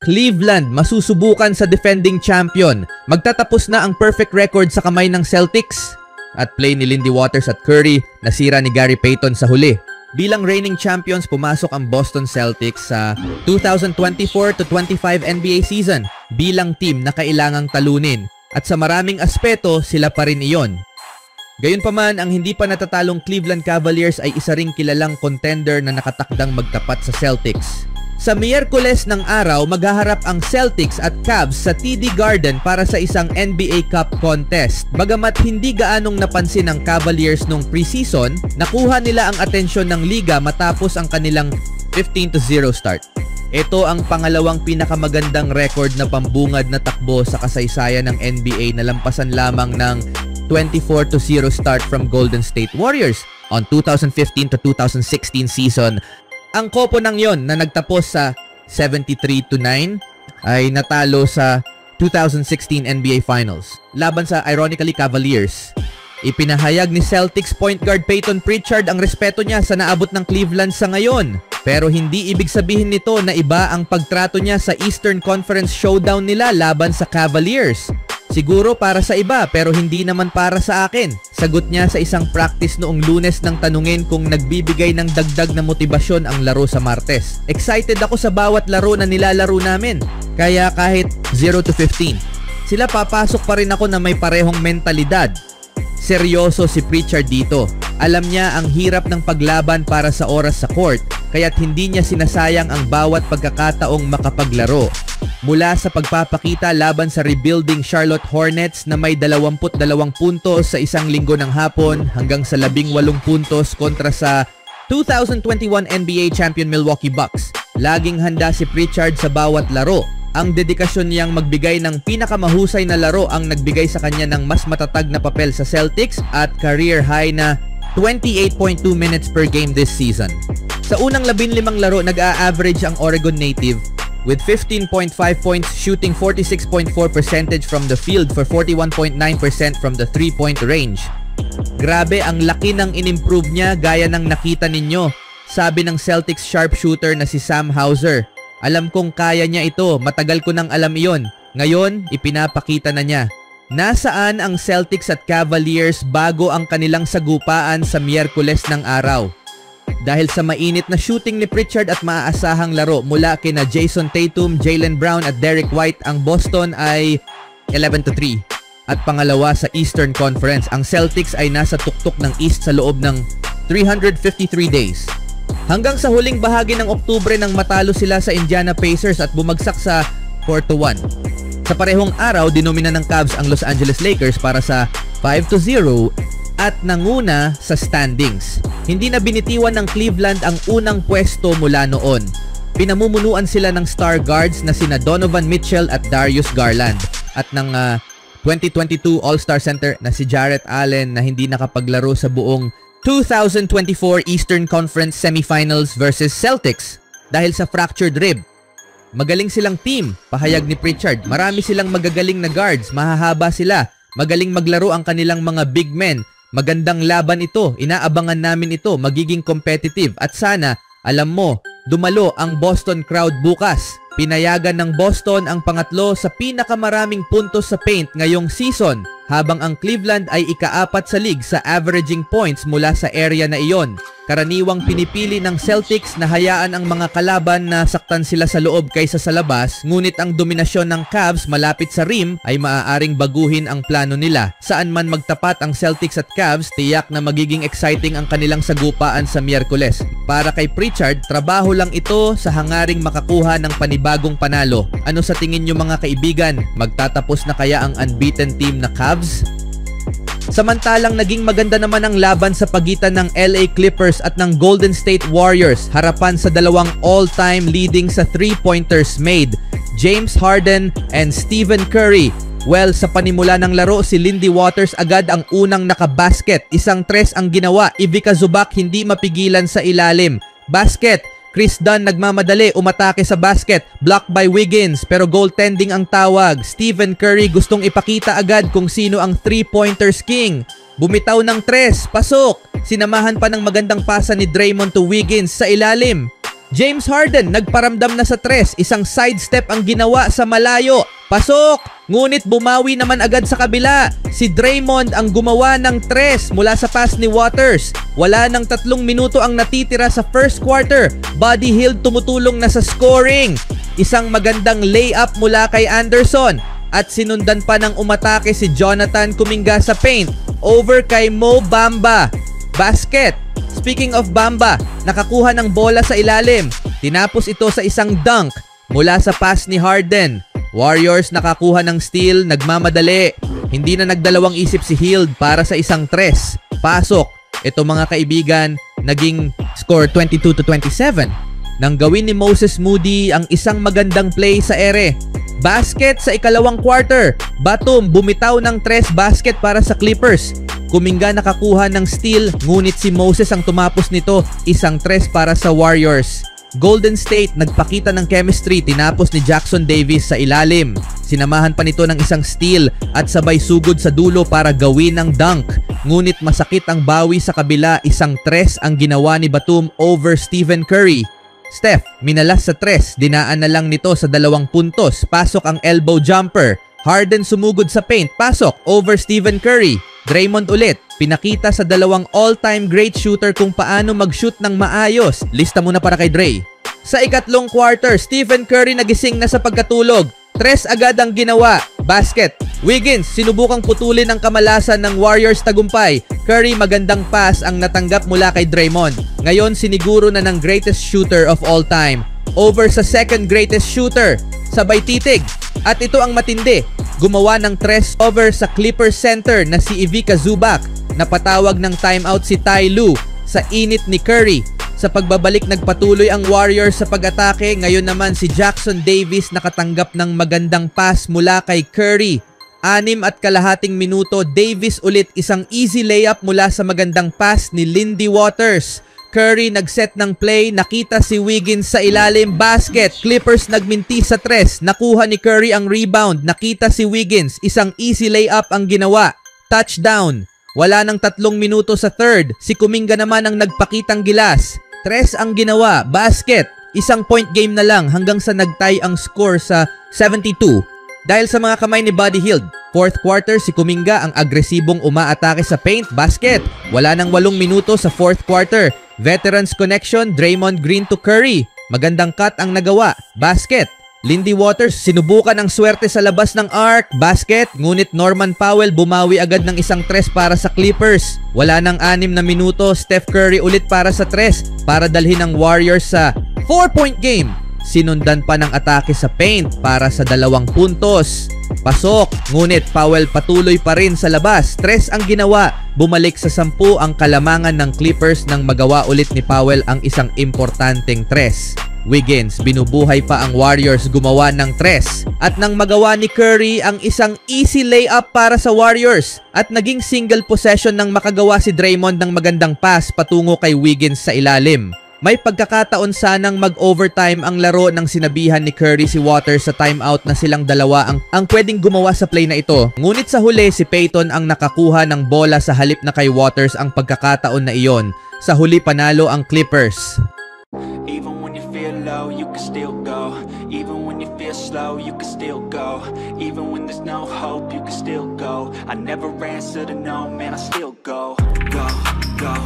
Cleveland masusubukan sa defending champion. Magtatapos na ang perfect record sa kamay ng Celtics. At play ni Lindy Waters at Curry, nasira ni Gary Payton sa huli. Bilang reigning champions, pumasok ang Boston Celtics sa 2024-25 NBA season bilang team na kailangang talunin. At sa maraming aspeto, sila pa rin iyon. Gayunpaman, ang hindi pa natatalong Cleveland Cavaliers ay isa ring kilalang contender na nakatakdang magtapat sa Celtics. Sa Miyerkules ng araw, maghaharap ang Celtics at Cavs sa TD Garden para sa isang NBA Cup contest. Bagamat hindi gaanong napansin ng Cavaliers nung preseason, nakuha nila ang atensyon ng liga matapos ang kanilang 15-0 start. Ito ang pangalawang pinakamagandang record na pambungad na takbo sa kasaysayan ng NBA na lampasan lamang ng 24-0 start from Golden State Warriors on 2015-2016 season. Ang koponang yon na nagtapos sa 73-9 ay natalo sa 2016 NBA Finals laban sa ironically Cavaliers. Ipinahayag ni Celtics point guard Peyton Pritchard ang respeto niya sa naabot ng Cleveland sa ngayon. Pero hindi ibig sabihin nito na iba ang pagtrato niya sa Eastern Conference showdown nila laban sa Cavaliers. Siguro para sa iba pero hindi naman para sa akin. Sagot niya sa isang practice noong Lunes nang tanungin kung nagbibigay ng dagdag na motibasyon ang laro sa Martes. Excited ako sa bawat laro na nilalaro namin. Kaya kahit 0-15, sila papasok pa rin ako na may parehong mentalidad. Seryoso si Pritchard dito. Alam niya ang hirap ng paglaban para sa oras sa court, kaya't hindi niya sinasayang ang bawat pagkakataong makapaglaro. Mula sa pagpapakita laban sa rebuilding Charlotte Hornets na may 22 puntos sa isang linggo ng hapon hanggang sa 18 puntos kontra sa 2021 NBA champion Milwaukee Bucks. Laging handa si Pritchard sa bawat laro. Ang dedikasyon niyang magbigay ng pinakamahusay na laro ang nagbigay sa kanya ng mas matatag na papel sa Celtics at career high na 28.2 minutes per game this season. Sa unang 15 laro, nag-a-average ang Oregon native with 15.5 points, shooting 46.4% from the field for 41.9% from the 3-point range. Grabe, ang laki ng in-improve niya gaya ng nakita ninyo, sabi ng Celtics sharpshooter na si Sam Hauser. Alam kong kaya niya ito, matagal ko nang alam iyon. Ngayon, ipinapakita na niya. Nasaan ang Celtics at Cavaliers bago ang kanilang sagupaan sa Miyerkules ng araw? Dahil sa mainit na shooting ni Pritchard at maaasahang laro mula kina Jason Tatum, Jaylen Brown at Derek White, ang Boston ay 11-3. At pangalawa sa Eastern Conference, ang Celtics ay nasa tuktok ng East sa loob ng 353 days. Hanggang sa huling bahagi ng Oktubre nang matalo sila sa Indiana Pacers at bumagsak sa 4-1. Sa parehong araw, dinomina ng Cavs ang Los Angeles Lakers para sa 5-0 at nanguna sa standings. Hindi na binitiwan ng Cleveland ang unang pwesto mula noon. Pinamumunuan sila ng star guards na sina Donovan Mitchell at Darius Garland at ng 2022 All-Star Center na si Jarrett Allen na hindi nakapaglaro sa buong 2024 Eastern Conference Semifinals versus Celtics dahil sa fractured rib. Magaling silang team, pahayag ni Pritchard. Marami silang magagaling na guards, mahahaba sila. Magaling maglaro ang kanilang mga big men. Magandang laban ito, inaabangan namin ito, magiging competitive at sana, alam mo, dumalo ang Boston crowd bukas. Pinayagan ng Boston ang pangatlo sa pinakamaraming puntos sa paint ngayong season, habang ang Cleveland ay ika-4 sa league sa averaging points mula sa area na iyon. Karaniwang pinipili ng Celtics na hayaan ang mga kalaban na saktan sila sa loob kaysa sa labas, ngunit ang dominasyon ng Cavs malapit sa rim ay maaaring baguhin ang plano nila. Saan man magtapat ang Celtics at Cavs, tiyak na magiging exciting ang kanilang sagupaan sa Miyerkules. Para kay Pritchard, trabaho lang ito sa hangaring makakuha ng panibagong panalo. Ano sa tingin nyo mga kaibigan? Magtatapos na kaya ang unbeaten team na Cavs? Samantalang naging maganda naman ang laban sa pagitan ng LA Clippers at ng Golden State Warriors harapan sa dalawang all-time leading sa 3-pointers made, James Harden and Stephen Curry. Well, sa panimula ng laro, si Lindy Waters agad ang unang nakabasket. Isang tres ang ginawa, Ivica Zubac hindi mapigilan sa ilalim. Basket! Chris Dunn nagmamadali, umatake sa basket, blocked by Wiggins, pero goaltending ang tawag. Stephen Curry gustong ipakita agad kung sino ang 3-pointers king. Bumitaw ng tres, pasok. Sinamahan pa ng magandang pasa ni Draymond to Wiggins sa ilalim. James Harden nagparamdam na sa tres, isang sidestep ang ginawa sa malayo. Pasok! Ngunit bumawi naman agad sa kabila. Si Draymond ang gumawa ng tres mula sa pass ni Waters. Wala nang 3 minuto ang natitira sa first quarter. Buddy Hield tumutulong na sa scoring. Isang magandang layup mula kay Anderson. At sinundan pa ng umatake si Jonathan Kuminga sa paint. Over kay Mo Bamba. Basket. Speaking of Bamba, nakakuha ng bola sa ilalim. Tinapos ito sa isang dunk mula sa pass ni Harden. Warriors nakakuha ng steal, nagmamadali. Hindi na nagdalawang isip si Hield para sa isang tres. Pasok. Ito mga kaibigan, naging score 22-27. Nang gawin ni Moses Moody ang isang magandang play sa ere. Basket sa ikalawang quarter. Batum bumitaw ng tres basket para sa Clippers. Kuminga nakakuha ng steal, ngunit si Moses ang tumapos nito, isang tres para sa Warriors. Golden State nagpakita ng chemistry, tinapos ni Jackson Davis sa ilalim. Sinamahan pa nito ng isang steal at sabay sugod sa dulo para gawin ang dunk. Ngunit masakit ang bawi sa kabila, isang tres ang ginawa ni Batum over Stephen Curry. Steph, minalas sa tres, dinaan na lang nito sa 2 puntos, pasok ang elbow jumper. Harden sumugod sa paint, pasok over Stephen Curry. Draymond ulit, pinakita sa 2 all-time great shooter kung paano mag-shoot ng maayos. Lista muna para kay Dre. Sa ikatlong quarter, Stephen Curry nagising na sa pagkatulog. Tres agad ang ginawa. Basket. Wiggins, sinubukang putulin ang kamalasan ng Warriors tagumpay. Curry, magandang pass ang natanggap mula kay Draymond. Ngayon, siniguro na ng greatest shooter of all time. Over sa second greatest shooter. Sabay titig. At ito ang matindi. Gumawa ng tres over sa Clippers center na si Ivica Zubac. Napatawag ng timeout si Ty Lue sa init ni Curry. Sa pagbabalik nagpatuloy ang Warriors sa pag-atake. Ngayon naman si Jackson Davis nakatanggap ng magandang pass mula kay Curry. 6.5 minuto, Davis ulit isang easy layup mula sa magandang pass ni Lindy Waters. Curry nagset ng play, nakita si Wiggins sa ilalim, basket. Clippers nagminti sa tres, nakuha ni Curry ang rebound, nakita si Wiggins, isang easy layup ang ginawa. Touchdown. Wala nang 3 minuto sa third, si Kuminga naman ang nagpakitang gilas. Tres ang ginawa, basket. Isang point game na lang hanggang sa nagtie ang score sa 72. Dahil sa mga kamay ni Buddy Hield. Fourth quarter, si Kuminga ang agresibong umaatake sa paint, basket. Wala nang 8 minuto sa fourth quarter. Veterans connection, Draymond Green to Curry. Magandang cut ang nagawa, basket. Lindy Waters, sinubukan ang swerte sa labas ng arc, basket. Ngunit Norman Powell bumawi agad ng isang tres para sa Clippers. Wala nang 6 na minuto, Steph Curry ulit para sa tres para dalhin ang Warriors sa 4-point game. Sinundan pa ng atake sa paint para sa 2 puntos. Pasok, ngunit Powell patuloy pa rin sa labas. Tres ang ginawa. Bumalik sa 10 ang kalamangan ng Clippers nang magawa ulit ni Powell ang isang importanteng tres. Wiggins, binubuhay pa ang Warriors, gumawa ng tres. At nang magawa ni Curry ang isang easy layup para sa Warriors. At naging single possession nang makagawa si Draymond ng magandang pass patungo kay Wiggins sa ilalim. May pagkakataon sanang mag-overtime ang laro nang sinabihan ni Curry si Waters sa timeout na silang dalawa ang pwedeng gumawa sa play na ito. Ngunit sa huli, si Payton ang nakakuha ng bola sa halip na kay Waters ang pagkakataon na iyon. Sa huli, panalo ang Clippers. Even when you feel low, you can still go. Even when you feel slow, you can still go. Even when there's no hope, you can still go. I never answer to no, man, I still go. Go, go.